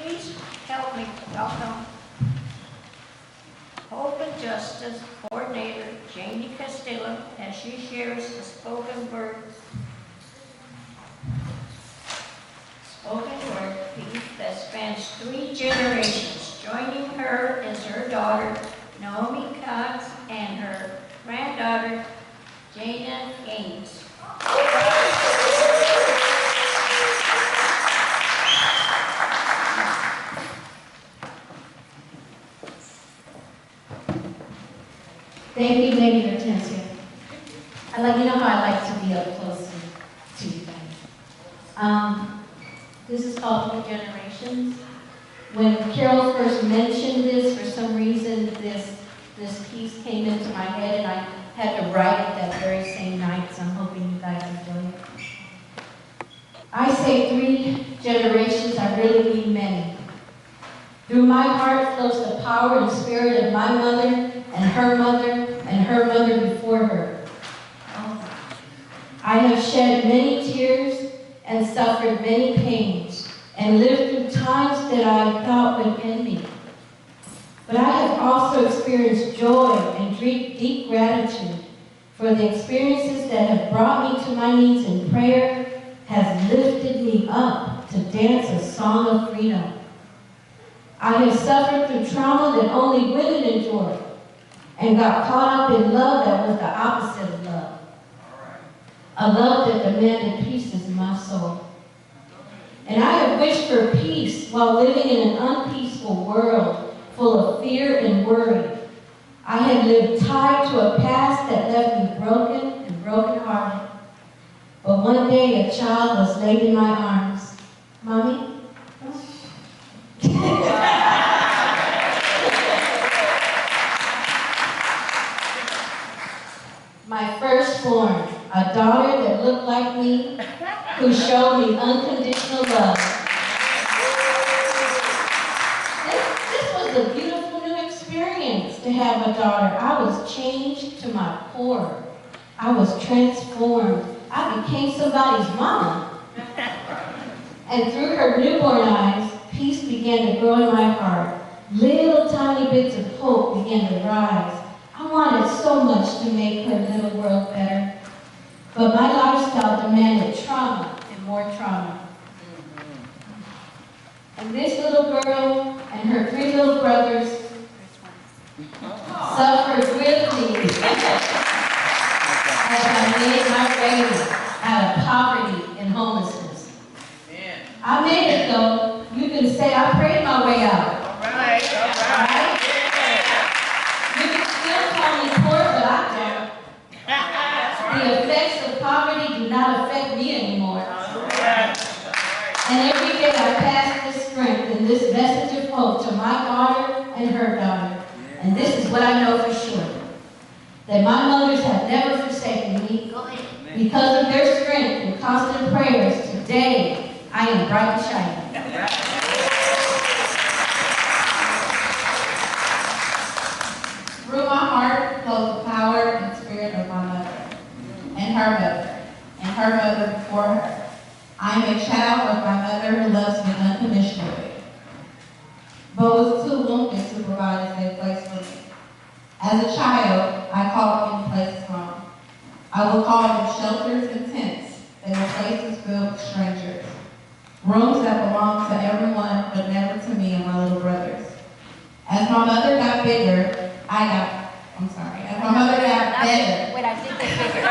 Please help me welcome Hope and Justice Coordinator Janny Castillo as she shares the spoken word piece that spans 3 generations. Joining her is her daughter Naomi Cox and her granddaughter Jana Gaines. Thank you, Lady Hortensia. You know how I like to be up close to you guys. This is called 3 Generations. When Carol first mentioned this, for some reason, this piece came into my head, and I had to write it that very same night, so I'm hoping you guys enjoy it. I say 3 generations, I really mean many. Through my heart flows the power and spirit of my mother, and her mother, and her mother before her. I have shed many tears and suffered many pains, and lived through times that I thought would end me. But I have also experienced joy and deep gratitude for the experiences that have brought me to my knees in prayer, has lifted me up to dance a song of freedom. I have suffered through trauma that only women endure, and got caught up in love that was the opposite of love. A love that demanded pieces in my soul. And I have wished for peace while living in an unpeaceful world full of fear and worry. I had lived tied to a past that left me broken and brokenhearted. But one day a child was laid in my arms. Mommy? My firstborn, a daughter that looked like me, who showed me unconditional love. This was a beautiful new experience to have a daughter. I was changed to my core. I was transformed. I became somebody's mama. And through her newborn eyes, peace began to grow in my heart. Little tiny bits of hope began to rise. I wanted so much to make her little world better. But my lifestyle demanded trauma and more trauma. And this little girl and her 3 little brothers suffered with me as I made my way out of poverty and homelessness. I made it though. You can say I prayed my way out. All right. You can still call me poor, but I don't. The effects of poverty do not affect me anymore. And every day I pass this strength and this message of hope to my daughter and her daughter. And this is what I know for sure. That my mothers have never forsaken me. Because of their strength and constant prayers, today I am bright and shining. Through my heart flows the power and spirit of my mother, and her mother, and her mother before her. I am a child of my mother who loves me unconditionally, but was too wounded to provide a safe place for me. As a child, I called many places home. I would call them shelters and tents. They were places filled with strangers. Rooms that belonged to everyone, but never to me and my little brothers. As my mother got bigger, as my mother got better. Wait, I did get bigger.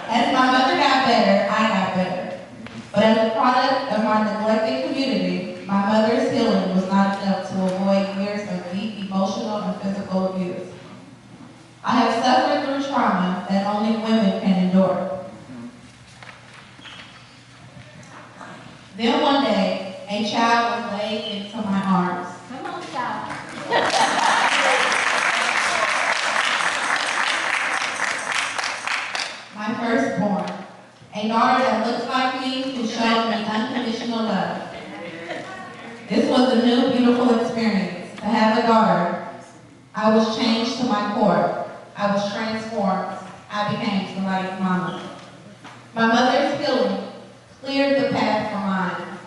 As my mother got better, I got better. But as a product of my neglected community, my mother's healing was not enough to avoid years of deep emotional and physical abuse. I have suffered through trauma that only women can endure. Then one day, a child was laid into my arms. Come on, child. My firstborn, a daughter that looks like me who showed me unconditional love. This was a new, beautiful experience. To have a daughter, I was changed to my core. I was transformed. I became somebody's mama. My mother's healing cleared the path for mine.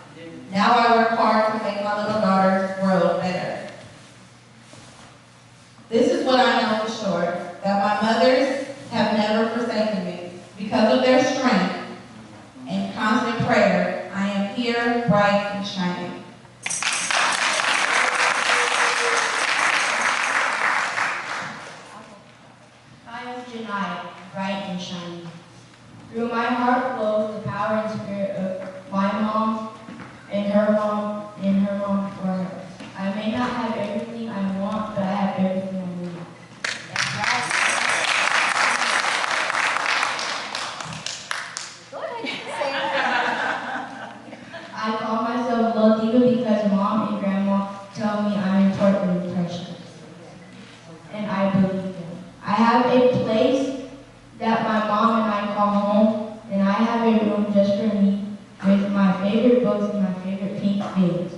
here, bright and shining. I am Janny, bright and shining. Through my heart flows the power and spirit of my mom and her mom and her mom for her. I may not have everything I want, but I have everything I need. That's right. Go ahead. I call myself Little Diva because mom and grandma tell me I'm important and precious. And I believe them. I have a place that my mom and I call home, and I have a room just for me with my favorite books and my favorite pink things.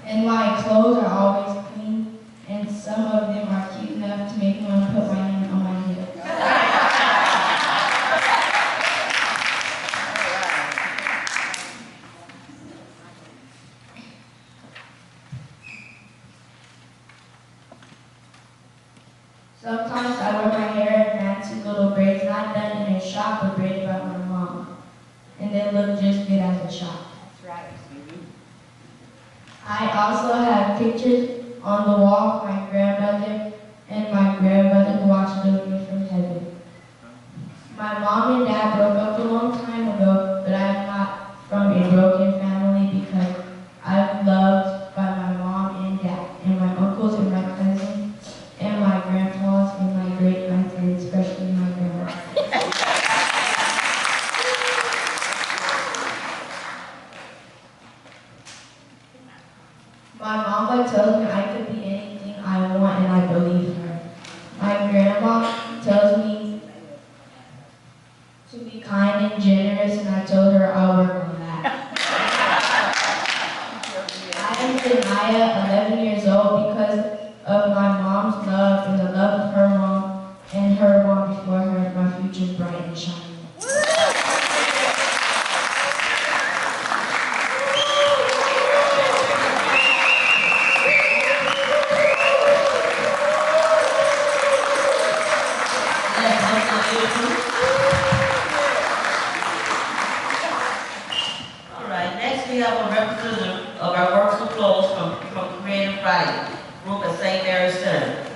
And my clothes are always clean, and some of them are cute enough to make me want to put my name on my heel. Sometimes I wear my hair in fancy little braids not done in a shop or braided by my mom, and they look just good as a shop. That's right. I also have pictures on the wall of my grandmother and my grandmother who watched over me from heaven. My mom and dad broke up a long time ago, but I'm not from a broken family because I'm loved by my mom and dad, and my uncles and my cousins, and my grandpas and my great aunts, and especially my grandma. My mama tells me I could be anything I want, and I believe her. My grandma tells me to be kind and generous, and I told her I'll work on that. I am Janaya, 11 years old, because of my mom's love and the love of her mom and her mom before her. My future's bright and shining. All right, next we have a representative of our works of clothes from Creative Writing Group at St. Mary's Center.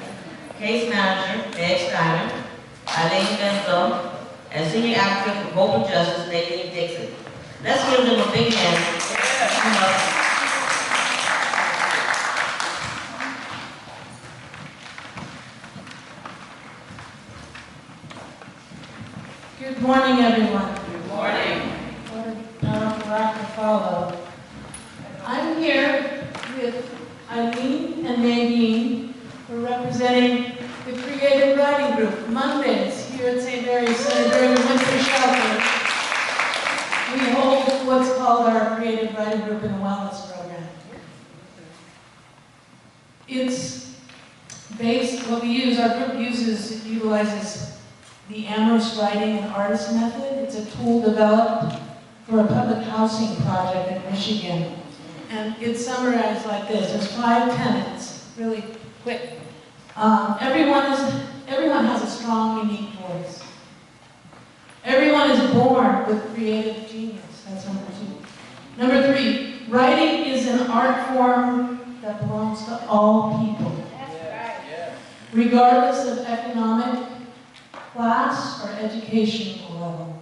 Case manager, Meg Stenger, Eileen Benzo, and senior advocate for global justice, Nadine Dixon. Let's give them a big hand. Good morning, everyone. Good morning. What a powerful act to follow. I'm here with Eileen and Nadine. We're representing the Creative Writing Group. Mondays here at St. Mary's Center during the winter shelter, we hold what's called our Creative Writing Group and Wellness Program. It's based, what we use, our group utilizes the Amherst Writing and Artist Method. It's a tool developed for a public housing project in Michigan. And it's summarized like this. There's 5 tenets, really quick. Everyone has a strong, unique voice. Everyone is born with creative genius. That's number 2. Number 3, writing is an art form that belongs to all people. That's right. Regardless of economic, class, or educational level.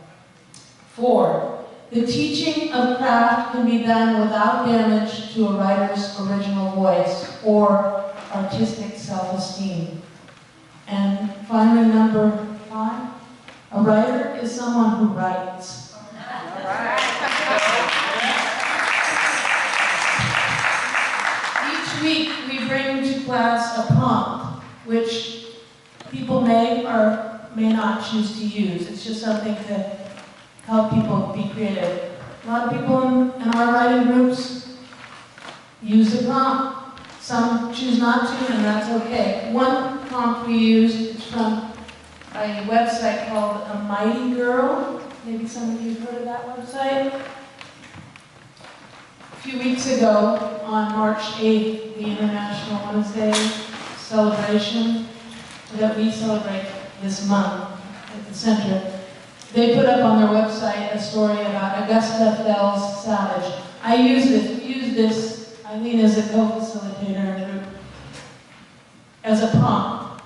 4, the teaching of craft can be done without damage to a writer's original voice or artistic self-esteem. And finally, number 5, a writer is someone who writes. All right. Each week, we bring to class a prompt, which people may or may not choose to use. It's just something to help people be creative. A lot of people in our writing groups use the prompt. Some choose not to, and that's okay. One prompt we use is from a website called A Mighty Girl. Maybe some of you have heard of that website. A few weeks ago, on March 8th, the International Women's Day celebration that we celebrate this month at the center, They put up on their website a story about Augusta Fells Savage. I use this, Eileen is a co-facilitator in the group, as a prompt.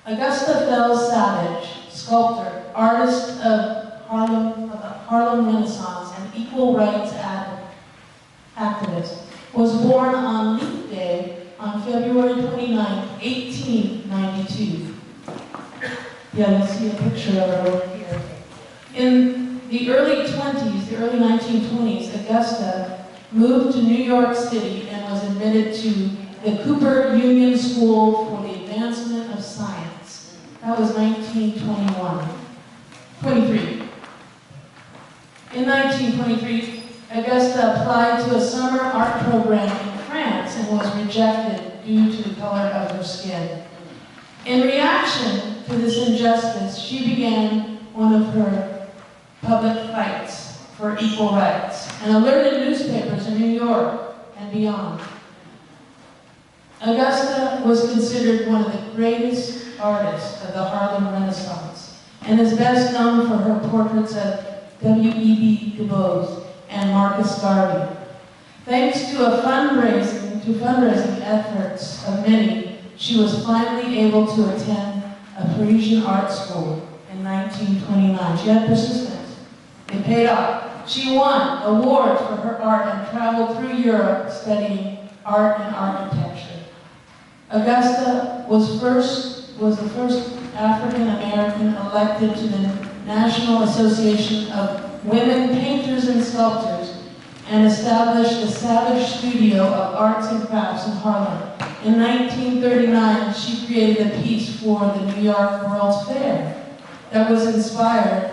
Augusta Fells Savage, sculptor, artist of the Harlem Renaissance, and equal rights activist, was born on Leap Day on February 29, 1892. Yeah, you'll see a picture of her over here. In the early 1920s, Augusta moved to New York City and was admitted to the Cooper Union School for the Advancement of Science. That was 23. In 1923, Augusta applied to a summer art program in France and was rejected due to the color of her skin. In reaction to this injustice, she began one of her public fights for equal rights and alerted newspapers in New York and beyond. Augusta was considered one of the greatest artists of the Harlem Renaissance and is best known for her portraits of W.E.B. Du Bois and Marcus Garvey. Thanks to fundraising efforts of many, she was finally able to attend a Parisian art school in 1929. She had persistence. It paid off. She won awards for her art and traveled through Europe studying art and architecture. Augusta was the first African American elected to the National Association of Women Painters and Sculptors and established the Savage Studio of Arts and Crafts in Harlem. In 1939, she created a piece for the New York World's Fair that was inspired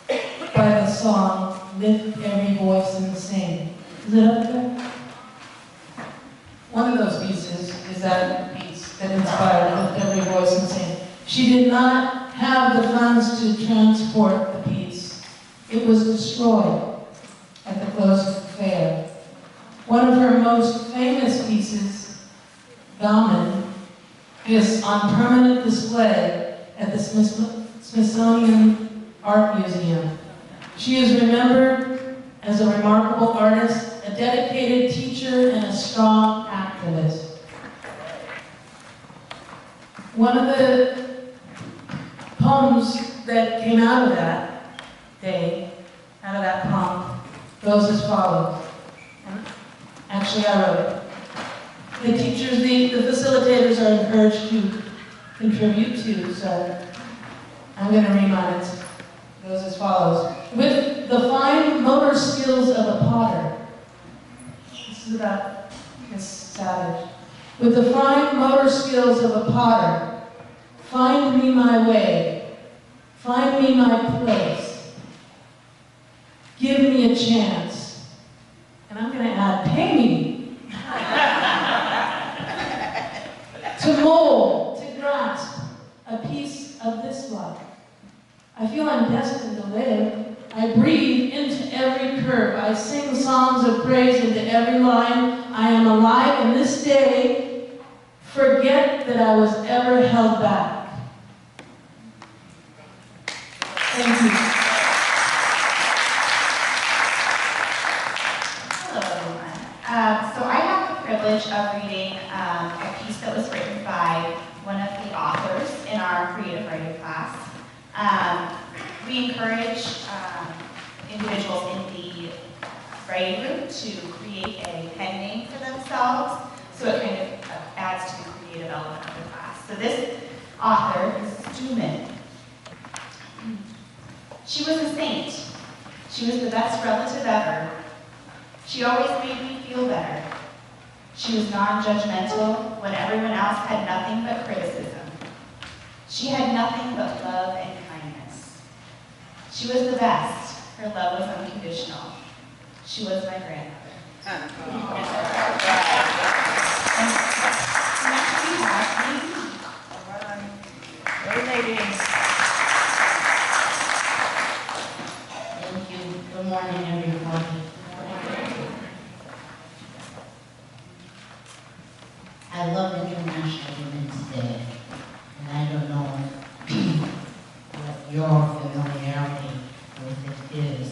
by the song, Lift Every Voice and Sing. Is it up there? One of those pieces is that piece that inspired Lift Every Voice and Sing. She did not have the funds to transport the piece. It was destroyed at the close of the fair. One of her most famous pieces, Gammon, is on permanent display at the Smithsonian Art Museum. She is remembered as a remarkable artist, a dedicated teacher, and a strong activist. One of the poems that came out of that day, out of that prompt, goes as follows. Actually, I wrote it. The teachers, the facilitators are encouraged to contribute too, so I'm going to read mine. It goes as follows. With the fine motor skills of a potter, this is about Miss Savage. With the fine motor skills of a potter, find me my way, find me my place, give me a chance, and I'm going to add, pay me. To mold, to grasp a piece of this life. I feel I'm destined to live. I breathe into every curve. I sing songs of praise into every line. I am alive, and this day, forget that I was ever held back. Thank you. Hello, everyone. So I have the privilege of reading a piece that was written by one of the authors in our creative writing class. We encourage individuals in the writing group to create a pen name for themselves, so it kind of adds to the creative element of the class. So this author is Stuman. She was a saint. She was the best relative ever. She always made me feel better. She was non-judgmental when everyone else had nothing but criticism. She had nothing but love and kindness. She was the best. Her love was unconditional. She was my grandmother. Next we have Amy. Hey, ladies. Thank you. Good morning, everybody. I love International Women's Day, and I don't know what more familiarity with it is.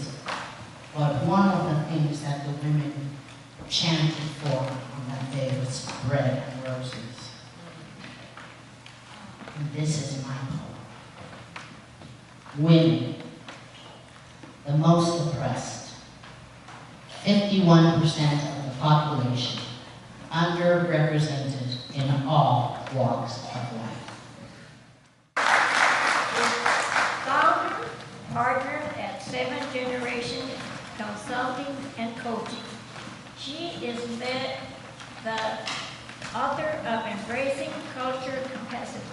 But one of the things that the women chanted for on that day was bread and roses. And this is my poem. Women, the most oppressed, 51% of the population, underrepresented in all walks of life. Founder, partner at 7 Generation Consulting and Coaching. She is the author of Embracing Culture Capacity,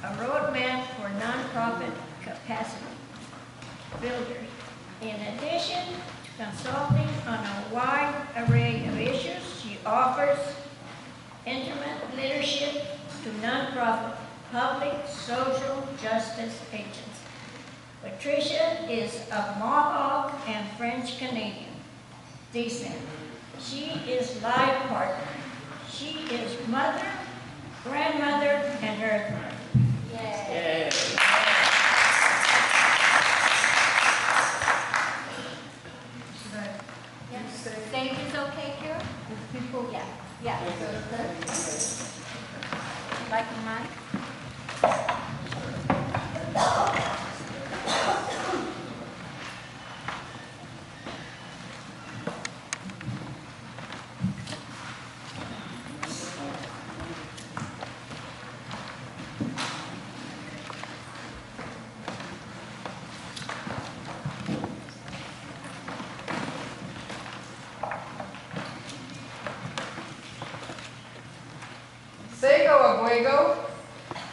a roadmap for nonprofit capacity builders. In addition to consulting on a wide array of issues, she offers intimate leadership to nonprofit, public, social justice agents. Patricia is of Mohawk and French Canadian descent. She is life partner. She is mother, grandmother, and earth mother. Yay. Thank you, is okay, Kara? People, yeah. Yeah. Like mine? Sego Aguego,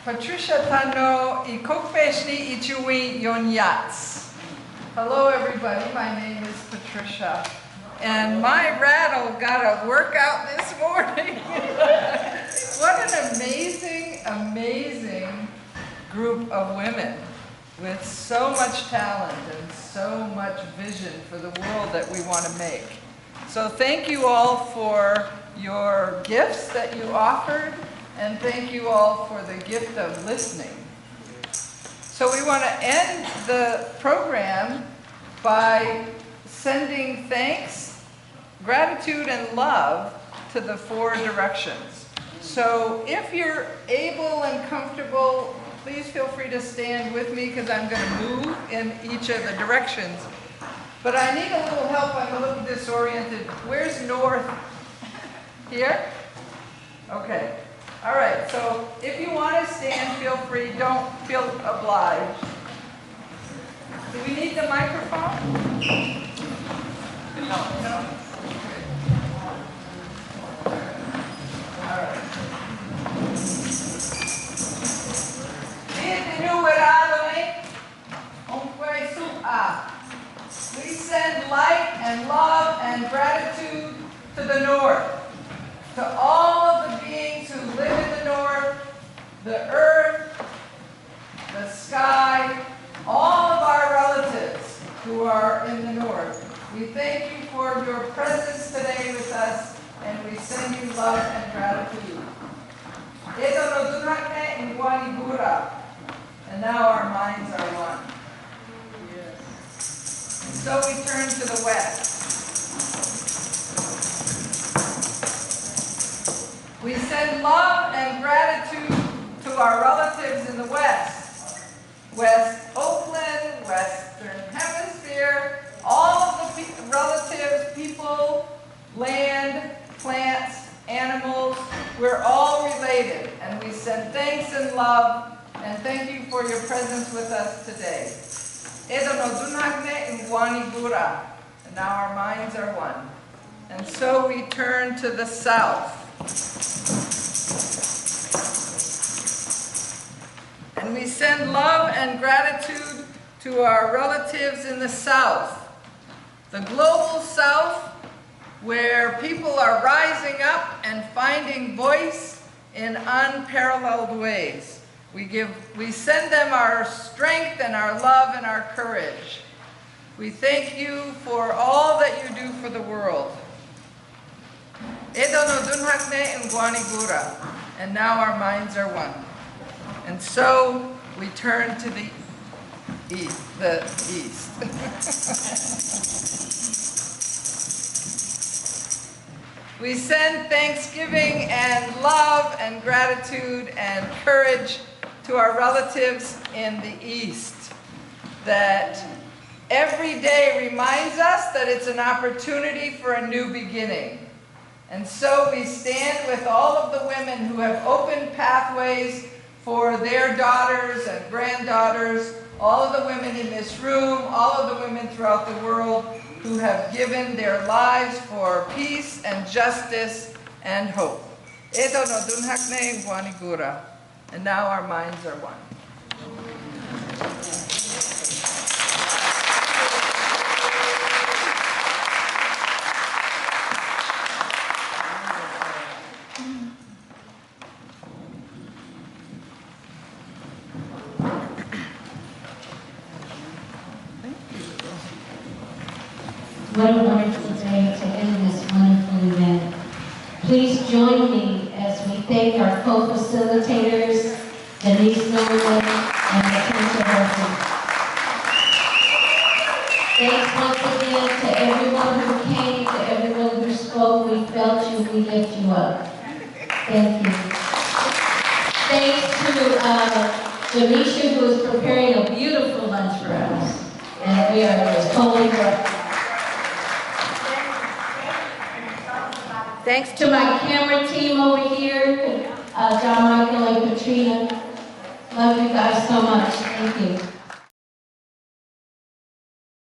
Patricia Tano, Ikokpeshni Ichui Yonyats. Hello everybody, my name is Patricia. And my rattle got a workout this morning. What an amazing, amazing group of women with so much talent and so much vision for the world that we want to make. So thank you all for your gifts that you offered, and thank you all for the gift of listening. So we want to end the program by sending thanks, gratitude, and love to the 4 directions. So if you're able and comfortable, please feel free to stand with me because I'm going to move in each of the directions. But I need a little help. I'm a little disoriented. Where's north? Here? Okay. All right. So if you want to stand, feel free. Don't feel obliged. Do we need the microphone? No. All right. We send light and love and gratitude to the North, to all of the beings who live in the North, the earth, the sky, all of our relatives who are in the North. We thank you for your presence today with us, and we send you love and gratitude. And now our minds are one. So we turn to the west. We send love and gratitude to our relatives in the west. West Oakland, Western Hemisphere, all of the relatives, people, land, plants, animals, we're all related. And we send thanks and love, and thank you for your presence with us today. And now our minds are one. And so we turn to the south. And we send love and gratitude to our relatives in the south. The global south, where people are rising up and finding voice in unparalleled ways. We send them our strength and our love and our courage. We thank you for all that you do for the world. And now our minds are one. And so we turn to the the East. We send thanksgiving and love and gratitude and courage to our relatives in the East, that every day reminds us that it's an opportunity for a new beginning. And so we stand with all of the women who have opened pathways for their daughters and granddaughters, all of the women in this room, all of the women throughout the world who have given their lives for peace and justice and hope. Ito no dunhakne Guanigura. And now our minds are one. What a wonderful day to end this wonderful event. Please join me as we thank our co-facilitators, Denise Norman and Patricia Wilson. Thanks once again to everyone who came, to everyone who spoke. We felt you, we lift you up. Thank you. Thanks to Jamisha, who is preparing a beautiful lunch for us. And we are totally grateful. Thanks to my camera team over here, John Michael and Katrina. Love you guys so much. Thank you.